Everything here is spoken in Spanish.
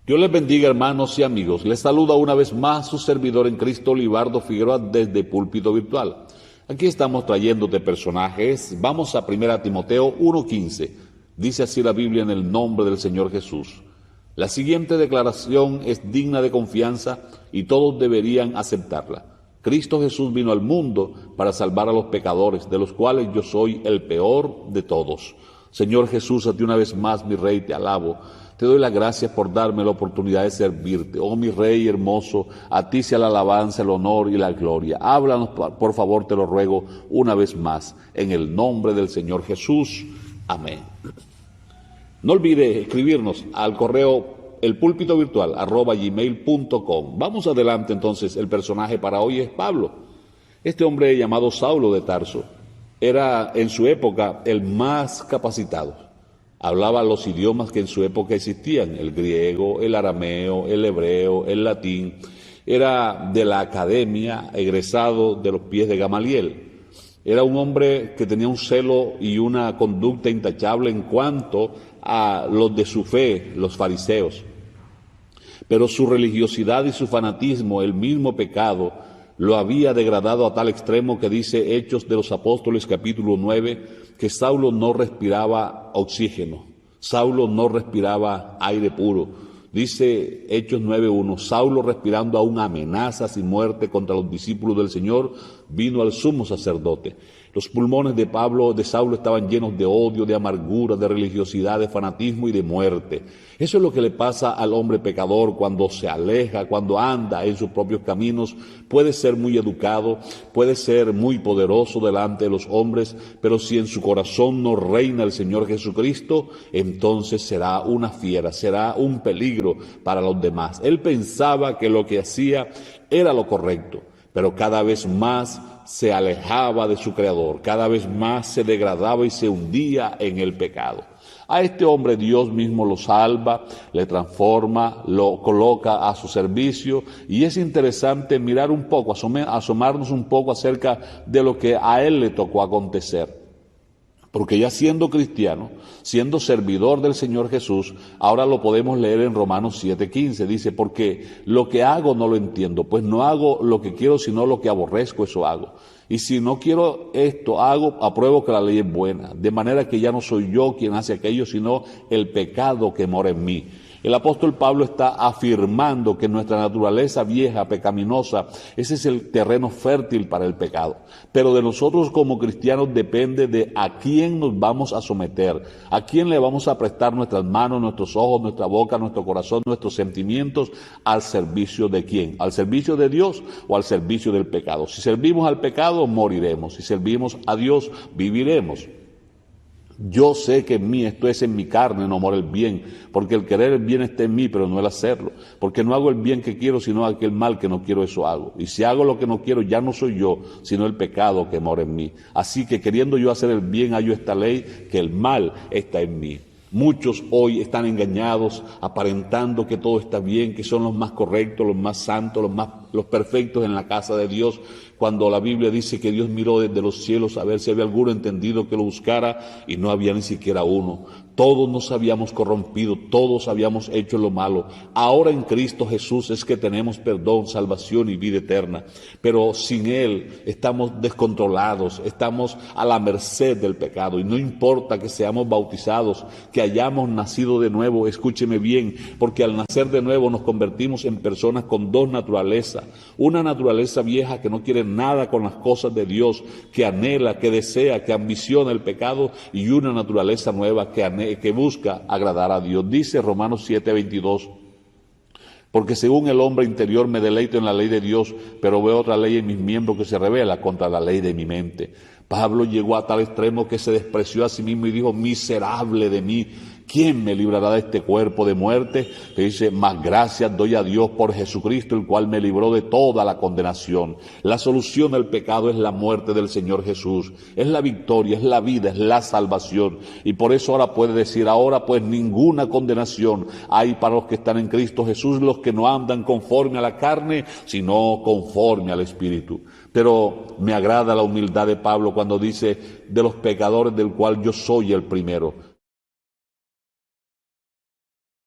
Dios les bendiga, hermanos y amigos. Les saluda una vez más su servidor en Cristo, Libardo Figueroa, desde Púlpito Virtual. Aquí estamos trayéndote personajes. Vamos a 1 Timoteo 1:15. Dice así la Biblia en el nombre del Señor Jesús. La siguiente declaración es digna de confianza y todos deberían aceptarla. Cristo Jesús vino al mundo para salvar a los pecadores, de los cuales yo soy el peor de todos. Señor Jesús, a ti una vez más, mi Rey, te alabo. Te doy las gracias por darme la oportunidad de servirte. Oh, mi Rey hermoso, a ti sea la alabanza, el honor y la gloria. Háblanos, por favor, te lo ruego, una vez más, en el nombre del Señor Jesús. Amén. No olvide escribirnos al correo elpulpitovirtual@gmail.com. Vamos adelante entonces. El personaje para hoy es Pablo. Este hombre llamado Saulo de Tarso era en su época el más capacitado. Hablaba los idiomas que en su época existían, el griego, el arameo, el hebreo, el latín. Era de la academia, egresado de los pies de Gamaliel. Era un hombre que tenía un celo y una conducta intachable en cuanto a los de su fe, los fariseos. Pero su religiosidad y su fanatismo, el mismo pecado, lo había degradado a tal extremo que dice Hechos de los Apóstoles capítulo 9, que Saulo no respiraba oxígeno, Saulo no respiraba aire puro. Dice Hechos 9:1, Saulo, respirando aún amenazas y muerte contra los discípulos del Señor, vino al sumo sacerdote. Los pulmones de Saulo estaban llenos de odio, de amargura, de religiosidad, de fanatismo y de muerte. Eso es lo que le pasa al hombre pecador cuando se aleja, cuando anda en sus propios caminos. Puede ser muy educado, puede ser muy poderoso delante de los hombres, pero si en su corazón no reina el Señor Jesucristo, entonces será una fiera, será un peligro para los demás. Él pensaba que lo que hacía era lo correcto, pero cada vez más se alejaba de su Creador, cada vez más se degradaba y se hundía en el pecado. A este hombre Dios mismo lo salva, le transforma, lo coloca a su servicio, y es interesante mirar un poco, asomarnos un poco acerca de lo que a él le tocó acontecer. Porque ya siendo cristiano, siendo servidor del Señor Jesús, ahora lo podemos leer en Romanos 7:15, dice, porque lo que hago no lo entiendo, pues no hago lo que quiero, sino lo que aborrezco, eso hago. Y si no quiero esto, apruebo que la ley es buena, de manera que ya no soy yo quien hace aquello, sino el pecado que mora en mí. El apóstol Pablo está afirmando que nuestra naturaleza vieja, pecaminosa, ese es el terreno fértil para el pecado. Pero de nosotros como cristianos depende de a quién nos vamos a someter, a quién le vamos a prestar nuestras manos, nuestros ojos, nuestra boca, nuestro corazón, nuestros sentimientos, al servicio de quién, al servicio de Dios o al servicio del pecado. Si servimos al pecado, moriremos. Si servimos a Dios, viviremos. Yo sé que en mí, esto es en mi carne, no mora el bien, porque el querer el bien está en mí, pero no el hacerlo, porque no hago el bien que quiero, sino aquel mal que no quiero, eso hago. Y si hago lo que no quiero, ya no soy yo, sino el pecado que mora en mí. Así que queriendo yo hacer el bien, hallo esta ley, que el mal está en mí. Muchos hoy están engañados, aparentando que todo está bien, que son los más correctos, los más santos, los perfectos en la casa de Dios, cuando la Biblia dice que Dios miró desde los cielos a ver si había alguno entendido que lo buscara, y no había ni siquiera uno. Todos nos habíamos corrompido, todos habíamos hecho lo malo. Ahora en Cristo Jesús es que tenemos perdón, salvación y vida eterna. Pero sin Él estamos descontrolados, estamos a la merced del pecado. Y no importa que seamos bautizados, que hayamos nacido de nuevo, escúcheme bien, porque al nacer de nuevo nos convertimos en personas con dos naturalezas. Una naturaleza vieja que no quiere nada con las cosas de Dios, que anhela, que desea, que ambiciona el pecado, y una naturaleza nueva que busca agradar a Dios. Dice Romanos 7:22, porque según el hombre interior me deleito en la ley de Dios, pero veo otra ley en mis miembros que se revela contra la ley de mi mente. Pablo llegó a tal extremo que se despreció a sí mismo y dijo, miserable de mí, ¿quién me librará de este cuerpo de muerte? Que dice, más gracias doy a Dios por Jesucristo, el cual me libró de toda la condenación. La solución al pecado es la muerte del Señor Jesús, es la victoria, es la vida, es la salvación. Y por eso ahora puede decir, ahora pues ninguna condenación hay para los que están en Cristo Jesús, los que no andan conforme a la carne, sino conforme al Espíritu. Pero me agrada la humildad de Pablo cuando dice, de los pecadores del cual yo soy el primero.